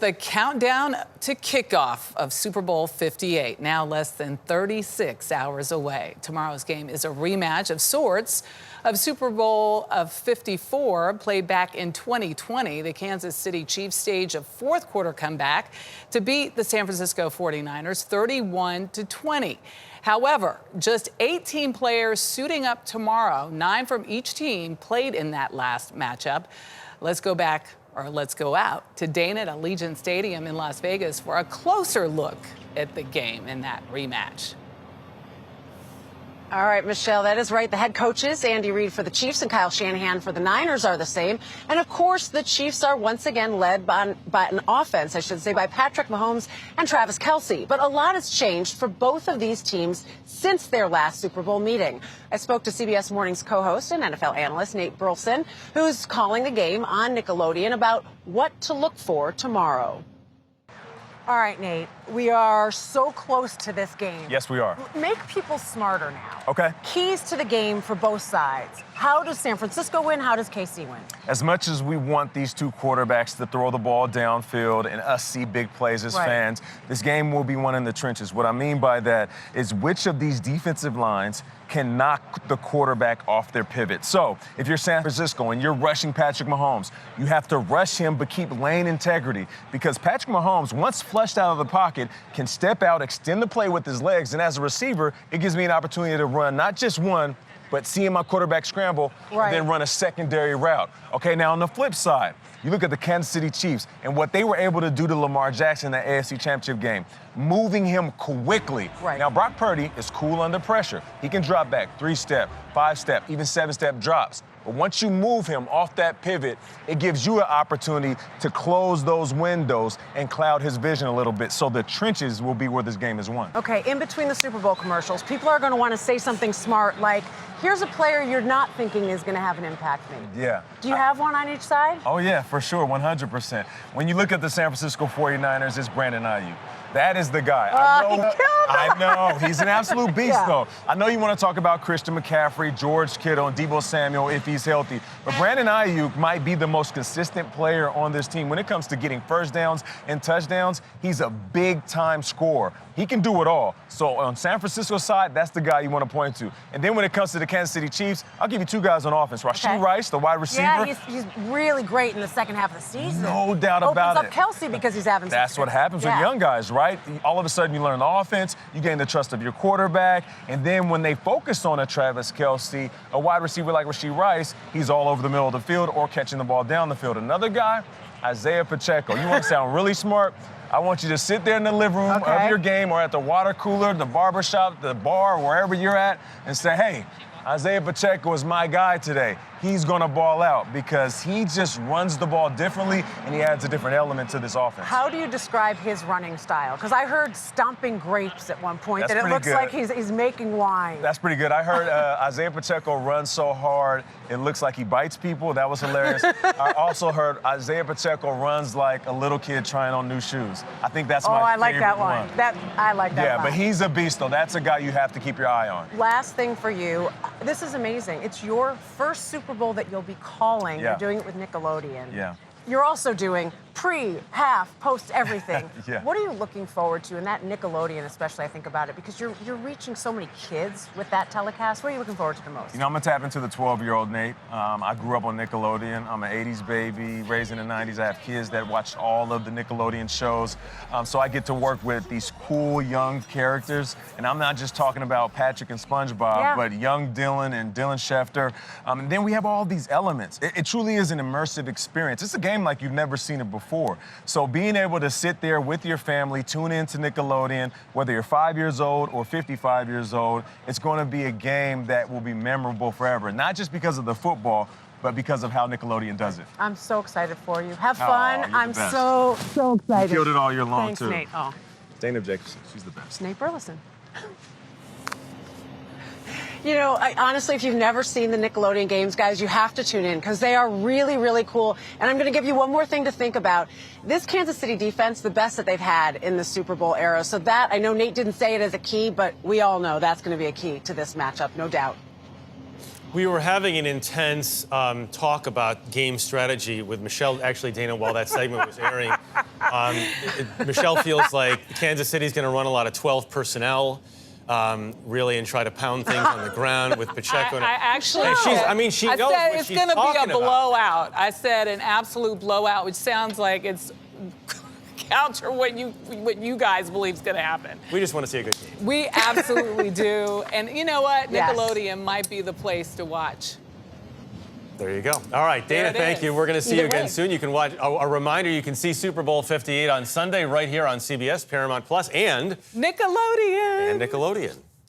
the countdown to kickoff of Super Bowl 58, now less than 36 hours away. Tomorrow's game is a rematch of sorts of Super Bowl of 54, played back in 2020. The Kansas City Chiefs staged a fourth quarter comeback to beat the San Francisco 49ers 31-20. However, just 18 players suiting up tomorrow, 9 from each team played in that last matchup. Let's go out to Dana at Allegiant Stadium in Las Vegas for a closer look at the game in that rematch. All right, Michelle, that is right. The head coaches, Andy Reid for the Chiefs and Kyle Shanahan for the Niners, are the same. And, of course, the Chiefs are once again led by an offense, by Patrick Mahomes and Travis Kelce. But a lot has changed for both of these teams since their last Super Bowl meeting. I spoke to CBS Morning's co-host and NFL analyst Nate Burleson, who's calling the game on Nickelodeon, about what to look for tomorrow. All right, Nate, we are so close to this game. Yes, we are. Make people smarter now. Okay. Keys to the game for both sides. How does San Francisco win? How does KC win? As much as we want these two quarterbacks to throw the ball downfield and us see big plays as fans, this game will be won in the trenches. What I mean by that is which of these defensive lines can knock the quarterback off their pivot. So if you're San Francisco and you're rushing Patrick Mahomes, you have to rush him but keep lane integrity, because Patrick Mahomes, once flushed out of the pocket, can step out, extend the play with his legs, and as a receiver, it gives me an opportunity to run not just one, but seeing my quarterback scramble, and then run a secondary route. Okay, now on the flip side, you look at the Kansas City Chiefs and what they were able to do to Lamar Jackson in the AFC Championship game, moving him quickly. Now, Brock Purdy is cool under pressure. He can drop back 3-step, 5-step, even 7-step drops. But once you move him off that pivot, it gives you an opportunity to close those windows and cloud his vision a little bit. So the trenches will be where this game is won. Okay, in between the Super Bowl commercials, people are going to want to say something smart like, here's a player you're not thinking is going to have an impact maybe. Yeah. Do you have one on each side? Oh, yeah, for sure, 100%. When you look at the San Francisco 49ers, it's Brandon Ayuk. That is the guy. I know. He's an absolute beast, though. I know you want to talk about Christian McCaffrey, George Kittle, and Deebo Samuel if he's healthy. But Brandon Ayuk might be the most consistent player on this team. When it comes to getting first downs and touchdowns, he's a big-time scorer. He can do it all. So on San Francisco's side, that's the guy you want to point to. And then when it comes to the Kansas City Chiefs, I'll give you two guys on offense. Rashee Rice, the wide receiver. Yeah, he's really great in the second half of the season. No doubt about it. Opens up Kelce because he's having That's what happens with young guys, right? All of a sudden, you learn the offense, you gain the trust of your quarterback, and then when they focus on a Travis Kelce, a wide receiver like Rashee Rice, he's all over the middle of the field or catching the ball down the field. Another guy, Isaiah Pacheco. You want to sound really smart? I want you to sit there in the living room of your game or at the water cooler, the barbershop, the bar, wherever you're at, and say, hey, Isaiah Pacheco is my guy today. He's going to ball out because he just runs the ball differently and he adds a different element to this offense. How do you describe his running style? Because I heard stomping grapes at one point, that it looks like he's making wine. That's pretty good. I heard Isaiah Pacheco runs so hard, it looks like he bites people. That was hilarious. I also heard Isaiah Pacheco runs like a little kid trying on new shoes. I think that's my favorite one. I like that one. I like that one. Yeah, but he's a beast, though. That's a guy you have to keep your eye on. Last thing for you. This is amazing. It's your first Super Bowl that you'll be calling. You're doing it with Nickelodeon. Yeah. You're also doing pre, half, post, everything. Yeah. What are you looking forward to? And that Nickelodeon especially, I think about it, because you're reaching so many kids with that telecast. What are you looking forward to the most? You know, I'm going to tap into the 12-year-old Nate. I grew up on Nickelodeon. I'm an 80s baby, raised in the 90s. I have kids that watched all of the Nickelodeon shows. So I get to work with these cool young characters. And I'm not just talking about Patrick and SpongeBob, but young Dylan and Dylan Schefter. And then we have all these elements. It truly is an immersive experience. It's a game like you've never seen it before. So being able to sit there with your family, tune in to Nickelodeon, whether you're 5 years old or 55 years old, it's going to be a game that will be memorable forever. Not just because of the football, but because of how Nickelodeon does it. I'm so excited for you. Have fun. I'm so excited. You killed it all year long, Thanks, too. Nate. Dana Jacobson, she's the best. Nate Burleson. You know, honestly, if you've never seen the Nickelodeon games, guys, you have to tune in because they are really, really cool. And I'm going to give you one more thing to think about. This Kansas City defense, the best that they've had in the Super Bowl era. So that, I know Nate didn't say it as a key, but we all know that's going to be a key to this matchup, no doubt. We were having an intense talk about game strategy with Michelle, actually, Dana, while that segment was airing. Michelle feels like Kansas City's going to run a lot of 12 personnel, really, and try to pound things on the ground with Pacheco. I actually, and she knows I said what it's she's going to be a talking about. blowout. I said an absolute blowout, which sounds like it's counter what you guys believe is going to happen. We just want to see a good game. We absolutely do. And you know what? Yes. Nickelodeon might be the place to watch. There you go. All right, Dana, thank you. We're going to see you again soon. You can watch, a reminder, you can see Super Bowl 58 on Sunday right here on CBS, Paramount Plus, and Nickelodeon. Nickelodeon.